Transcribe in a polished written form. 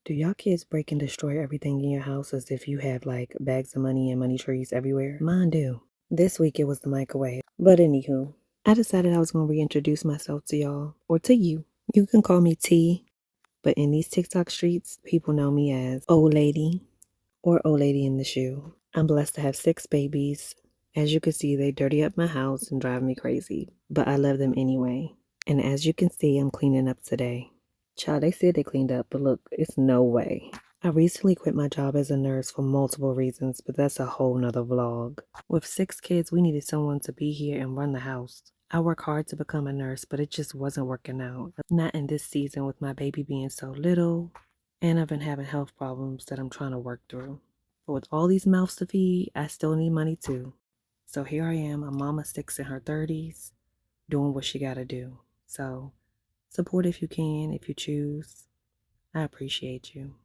Do y'all kids break and destroy everything in your house as if you had like bags of money and money trees everywhere? Mine do. This week it was the microwave. But anywho, I decided I was going to reintroduce myself to y'all, or to you. You can call me T, but in these TikTok streets, people know me as Old Lady or Old Lady in the Shoe. I'm blessed to have 6 babies. As you can see, they dirty up my house and drive me crazy, but I love them anyway. And as you can see, I'm cleaning up today. Child, they said they cleaned up, but look, it's no way. I recently quit my job as a nurse for multiple reasons, but that's a whole nother vlog. With 6 kids, we needed someone to be here and run the house. I work hard to become a nurse, but it just wasn't working out. Not in this season with my baby being so little, and I've been having health problems that I'm trying to work through. But with all these mouths to feed, I still need money too. So here I am, a mama 6 in her 30s, doing what she gotta do. So support if you can, if you choose. I appreciate you.